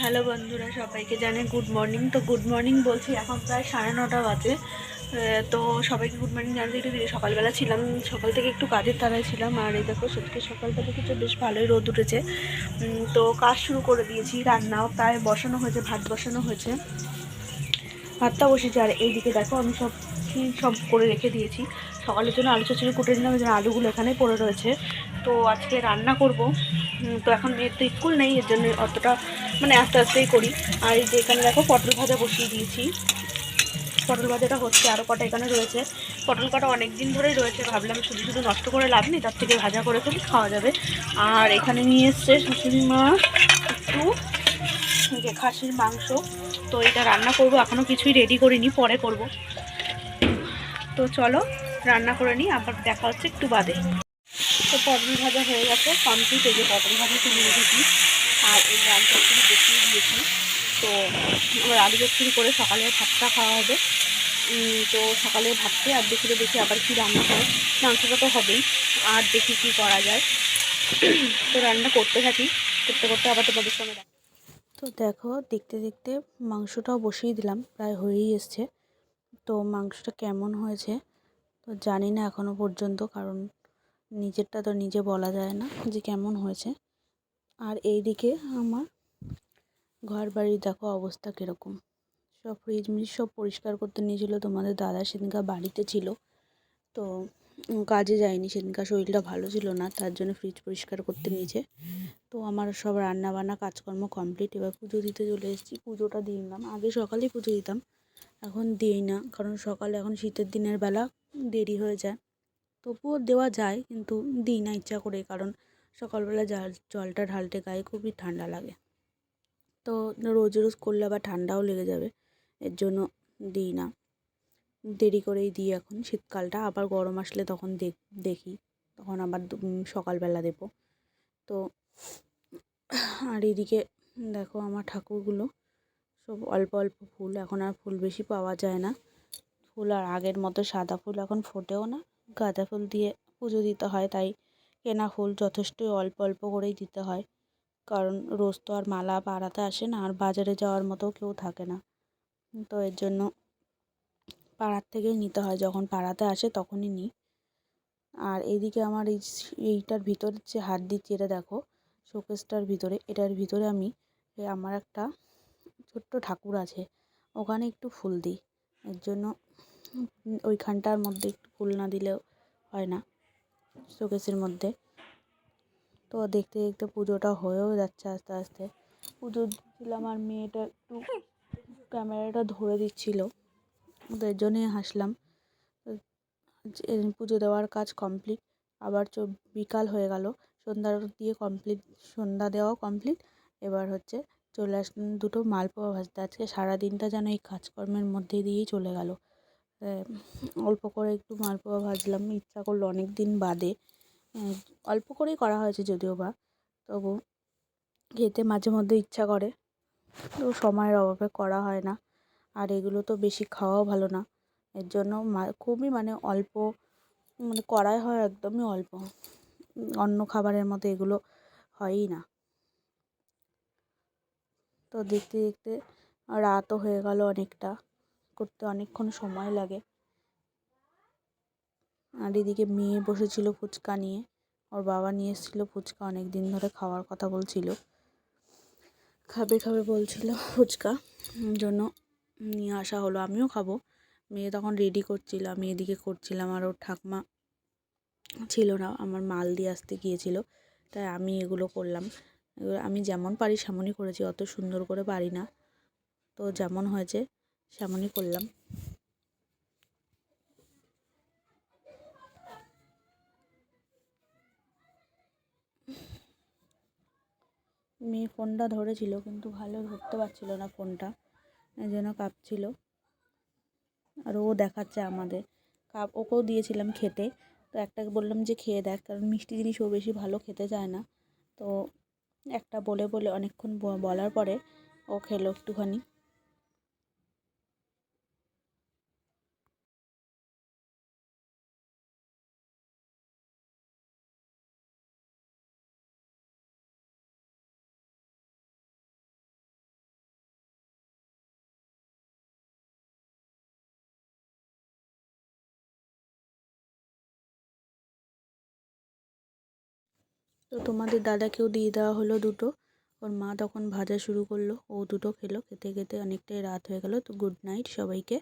Hello বন্ধুরা, সবাইকে জানাই গুড মর্নিং। তো গুড মর্নিং বলছি, এখন প্রায় 9:30 বাজে। তো সবাইকে গুড মর্নিং জানতে একটু সকালবেলা ছিলাম, সকাল থেকে একটু কাজের তাড়ায় ছিলাম। আর এই দেখো সেদিকে সকালটা দেখেছো বেশ ভালোই রোদ উঠেছে। তো কাজ শুরু করে দিয়েছি, রান্নাও প্রায় বসানো হয়েছে, ভাত বসানো হয়েছে, ভাতটা বসেছে। আর এইদিকে দেখো আমি সব করে রেখে দিয়েছি। সকালের জন্য আলু চচ্চড়ি কুটে নিলাম, আলুগুলো এখানেই পড়ে রয়েছে। তো আজকে রান্না করব। তো এখন মেয়ের তো স্কুল নেই, এর জন্য অতটা আস্তে আস্তেই করি। আর এই যে এখানে দেখো পটল ভাজা বসিয়ে দিয়েছি, পটল ভাজাটা হচ্ছে। আরও কটা এখানে রয়েছে, পটল কটা অনেক দিন ধরেই রয়েছে, ভাবলাম শুধু শুধু নষ্ট করে লাভ নেই, তার থেকে ভাজা করে ফেলি, খাওয়া যাবে। আর এখানে নিয়ে এসছে শাশুড়ি মা একটু যে খাসির মাংস। তো এটা রান্না করব, এখনও কিছুই রেডি করিনি, পরে করব। তো চলো রান্না করে নিই, আবার দেখা হচ্ছে একটু বাদে। তো পটল ভাজা হয়ে গেছে কমপ্লিট। এই যে পটল ভাজা তুলে রেখেছি, আর এই আলু চচ্চড়ি বসিয়ে দিয়েছি। তো এবার আলু চচ্চড়ি করে সকালে ভাতটা খাওয়া হবে। তো সকালে ভাত খেয়ে আর দুপুরে দেখি আবার কি রান্না করে, মাংসটা তো হবেই। আর দেখি কি করা যায়। তো রান্না করতে থাকি, করতে করতে আবার তোমাদের সঙ্গে দেখা। তো দেখো দেখতে দেখতে মাংসটাও বসিয়ে দিলাম, প্রায় হয়েই এসছে। তো মাংসটা কেমন হয়েছে তো জানি না এখনও পর্যন্ত, কারণ নিজেরটা তো নিজে বলা যায় না যে কেমন হয়েছে। আর এইদিকে আমার ঘর বাড়ি দেখো অবস্থা কীরকম, সব ফ্রিজ মিজ সব পরিষ্কার করতে নিয়েছিল। তোমাদের দাদা সেদিনকার বাড়িতে ছিল, তো কাজে যায়নি, সেদিনকার শরীরটা ভালো ছিল না, তার জন্য ফ্রিজ পরিষ্কার করতে নিয়েছে। তো আমার সব রান্না বান্না কাজকর্ম কমপ্লিট, এবার পুজো দিতে চলে এসেছি। পুজোটা দিয়ে নিলাম, আগে সকালেই পুজো দিতাম, এখন দিই না, কারণ সকালে এখন শীতের দিনের বেলা দেরি হয়ে যায়। তবুও দেওয়া যায়, কিন্তু দিই না ইচ্ছা করে, কারণ সকালবেলা জলটা ঢালতে গায়ে খুবই ঠান্ডা লাগে। তো রোজ রোজ করলে আবার ঠান্ডাও লেগে যাবে, এর জন্য দিই না, দেরি করেই দিই। এখন শীতকালটা, আবার গরম আসলে তখন দেখি, তখন আবার সকালবেলা দেবো। তো আর এদিকে দেখো আমার ঠাকুরগুলো সব অল্প অল্প ফুল, এখন আর ফুল বেশি পাওয়া যায় না। ফুল আর আগের মতো সাদা ফুল এখন ফোটেও না, গাঁদা ফুল দিয়ে পুজো দিতে হয়, তাই কেনা ফুল যথেষ্টই অল্প অল্প করেই দিতে হয়, কারণ রোজ তো আর মালা পাড়াতে আসে না, আর বাজারে যাওয়ার মতো কেউ থাকে না। তো এর জন্য পাড়ার থেকেই নিতে হয়, যখন পাড়াতে আসে তখনই নিই। আর এইদিকে আমার এইটার ভিতরে যে হাত দিচ্ছি, এটা দেখো শোকেসটার ভিতরে, এটার ভিতরে আমি আমার একটা ছোট্ট ঠাকুর আছে, ওখানে একটু ফুল দিই। এর জন্য ওইখানটার মধ্যে একটু ফুল না দিলেও হয় না শোকেসের মধ্যে। তো দেখতে দেখতে পুজোটা হয়েও যাচ্ছে আস্তে আস্তে। পুজো দিচ্ছিলাম আর মেয়েটা একটু ক্যামেরাটা ধরে দিচ্ছিল, তো এর জন্যই হাসলাম। পুজো দেওয়ার কাজ কমপ্লিট, আবার বিকাল হয়ে গেল, সন্ধ্যা দিয়ে কমপ্লিট, সন্ধ্যা দেওয়াও কমপ্লিট। এবার হচ্ছে চলে আসলাম দুটো মালপোয়া ভাজতে। আজকে সারাদিনটা যেন এই কাজকর্মের মধ্যে দিয়েই চলে গেল। অল্প করে একটু মালপোয়া ভাজলাম, ইচ্ছা করলো অনেক দিন বাদে। অল্প করেই করা হয়েছে যদিও বা, তবু খেতে মাঝে মধ্যে ইচ্ছা করে, তো সময়ের অভাবে করা হয় না। আর এগুলো তো বেশি খাওয়াও ভালো না, এর জন্য খুবই অল্প করাই হয়, একদমই অল্প। অন্য খাবারের মতো এগুলো হয়ই না। তো দেখতে দেখতে রাতও হয়ে গেল অনেকটা, করতে অনেকক্ষণ সময় লাগে। আর এদিকে মেয়ে বসেছিল ফুচকা নিয়ে, ওর বাবা নিয়ে এসেছিলো ফুচকা, অনেক দিন ধরে খাওয়ার কথা বলছিল, খাবে খাবে বলছিল ফুচকা, জন্য নিয়ে আসা হলো। আমিও খাবো। মেয়ে তখন রেডি করছিল, আমি এদিকে করছিলাম, আর ওর ঠাকমা ছিল না, আমার মাল দিয়ে আসতে গিয়েছিল, তাই আমি এগুলো করলাম। আমি যেমন পারি সেমনই করেছি, অত সুন্দর করে পারি না, তো যেমন হয়েছে সেমনই করলাম। মেয়ে ফোনটা ধরেছিল, কিন্তু ভালো ধরতে পারছিল না ফোনটা, এই জন্য কাঁপছিল। আর ও দেখাচ্ছে আমাদের ওকেও দিয়েছিলাম খেতে, তো একটাকে বললাম যে খেয়ে দেখ, কারণ মিষ্টি জিনিস ও বেশি ভালো খেতে চায় না। তো একটা বলে বলে অনেকক্ষণ বলার পরে ও খেলো একটুখানি। তো তোমাদের দাদাকেও দিয়ে দেওয়া হলো দুটো। ওর মা তখন ভাজা শুরু করলো, ও দুটো খেলো। খেতে খেতে অনেকটাই রাত হয়ে গেল। তো গুড নাইট সবাইকে।